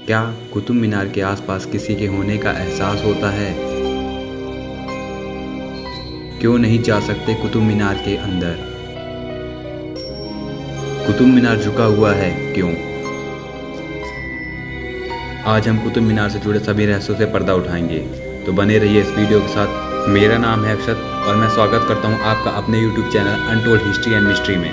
क्या कुतुब मीनार के आसपास किसी के होने का एहसास होता है? क्यों नहीं जा सकते कुतुब मीनार के अंदर? कुतुब मीनार झुका हुआ है क्यों? आज हम कुतुब मीनार से जुड़े सभी रहस्यों से पर्दा उठाएंगे, तो बने रहिए इस वीडियो के साथ। मेरा नाम है अक्षत और मैं स्वागत करता हूं आपका अपने YouTube channel untold history and mystery में।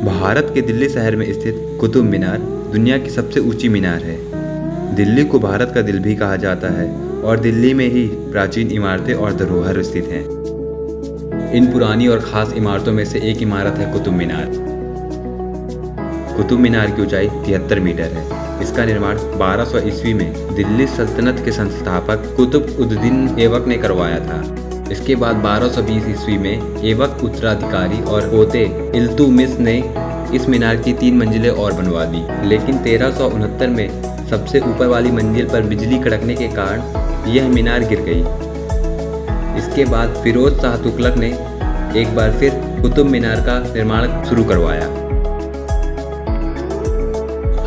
भारत के दिल्ली शहर में स्थित कुतुब मीनार दुनिया की सबसे ऊंची मीनार है। दिल्ली को भारत का दिल भी कहा जाता है और दिल्ली में ही प्राचीन इमारतें और धरोहर स्थित हैं। इन पुरानी और खास इमारतों में से एक इमारत है कुतुब मीनार। कुतुब मीनार की ऊंचाई 73 मीटर है। इसका निर्माण 1200 ईस्वी में दिल्ली सल्तनत के संस्थापक कुतुब उद-दीन ऐबक ने करवाया था। इसके बाद 1220 ईस्वी में ऐबक उत्तराधिकारी और पोते इल्तुतमिश ने इस मीनार की 3 मंजिलें और बनवा दी, लेकिन 1369 में सबसे ऊपर वाली मंजिल पर बिजली कड़कने के कारण यह मीनार गिर गई। इसके बाद फिरोज शाह तुगलक ने एक बार फिर कुतुब मीनार का निर्माण शुरू करवाया।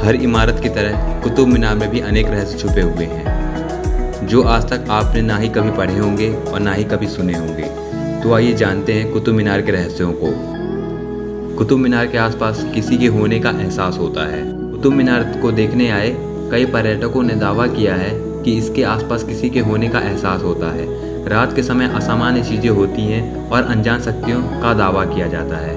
हर इमारत की तरह कुतुब मीनार में भी अनेक रहस्य छुपे हुए हैं, जो आज तक आपने ना ही कभी पढ़े होंगे और ना ही कभी सुने होंगे। तो आइए जानते हैं कुतुब मीनार के रहस्यों को। कुतुब मीनार के आसपास किसी के होने का एहसास होता है। कुतुब मीनार को देखने आए कई पर्यटकों ने दावा किया है कि इसके आसपास किसी के होने का एहसास होता है। रात के समय असामान्य चीजें होती हैं और अनजान शक्तियों का दावा किया जाता है।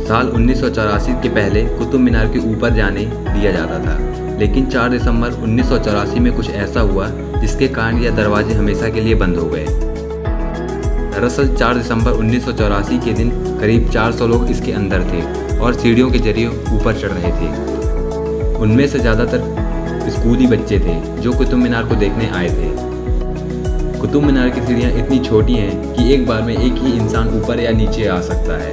साल 1984 के पहले कुतुब मीनार के ऊपर जाने दिया जाता था, लेकिन 4 दिसंबर 1984 में कुछ ऐसा हुआ जिसके कारण यह दरवाजे हमेशा के लिए बंद हो गए। दरअसल 4 दिसंबर 1984 के दिन करीब 400 लोग इसके अंदर थे और सीढ़ियों के जरिए ऊपर चढ़ रहे थे। उनमें से ज़्यादातर स्कूली बच्चे थे जो कुतुब मीनार को देखने आए थे। कुतुब मीनार की सीढ़ियाँ इतनी छोटी हैं कि एक बार में एक ही इंसान ऊपर या नीचे आ सकता है।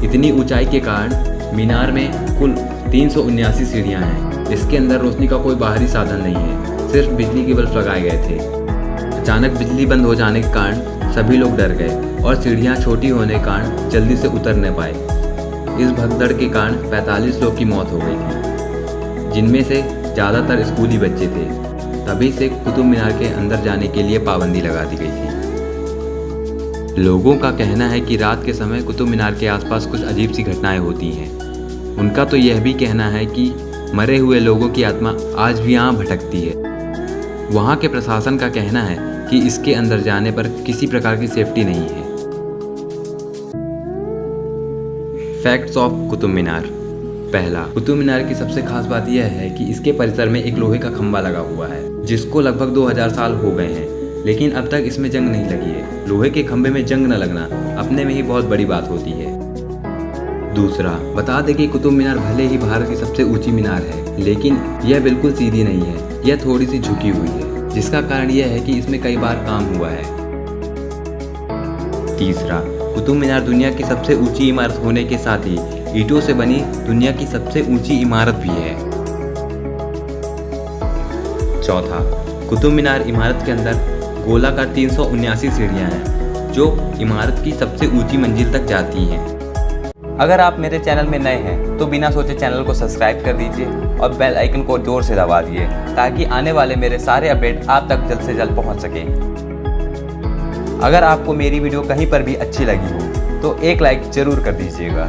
इतनी ऊंचाई के कारण मीनार में कुल 379 सीढ़ियाँ हैं। इसके अंदर रोशनी का कोई बाहरी साधन नहीं है, सिर्फ बिजली के बल्ब लगाए गए थे। अचानक बिजली बंद हो जाने के कारण सभी लोग डर गए और सीढ़ियाँ छोटी होने के कारण जल्दी से उतर न पाए। इस भगदड़ के कारण 45 लोग की मौत हो गई थी, जिनमें से ज़्यादातर स्कूली बच्चे थे। तभी से कुतुब मीनार के अंदर जाने के लिए पाबंदी लगा दी गई थी। लोगों का कहना है कि रात के समय कुतुब मीनार के आसपास कुछ अजीब सी घटनाएं होती हैं। उनका तो यह भी कहना है कि मरे हुए लोगों की आत्मा आज भी यहाँ भटकती है। वहाँ के प्रशासन का कहना है कि इसके अंदर जाने पर किसी प्रकार की सेफ्टी नहीं है। Facts of Qutub Minar. पहला, कुतुब मीनार की सबसे खास बात यह है कि इसके परिसर में एक लोहे का खंभा लगा हुआ है, जिसको लगभग 2000 साल हो गए हैं, लेकिन अब तक इसमें जंग नहीं लगी है। लोहे के खंभे में जंग न लगना अपने में ही बहुत बड़ी बात होती है। दूसरा, बता दें कि कुतुब मीनार भले ही भारत की सबसे ऊंची मीनार है, लेकिन यह बिल्कुल सीधी नहीं है। यह थोड़ी सी झुकी हुई है, जिसका कारण यह है कि इसमें कई बार काम हुआ है। तीसरा, कुतुब मीनार दुनिया की सबसे ऊंची इमारत होने के साथ ही ईंटों से बनी दुनिया की सबसे ऊंची इमारत भी है। चौथा, कुतुब मीनार इमारत के अंदर गोलाकार 379 सीढ़ियां हैं, जो इमारत की सबसे ऊंची मंजिल तक जाती हैं। अगर आप मेरे चैनल में नए हैं तो बिना सोचे चैनल को सब्सक्राइब कर दीजिए और बेल आइकन को जोर से दबा दिए, ताकि आने वाले मेरे सारे अपडेट आप तक जल्द से जल्द पहुंच सकें। अगर आपको मेरी वीडियो कहीं पर भी अच्छी लगी हो तो एक लाइक जरूर कर दीजिएगा।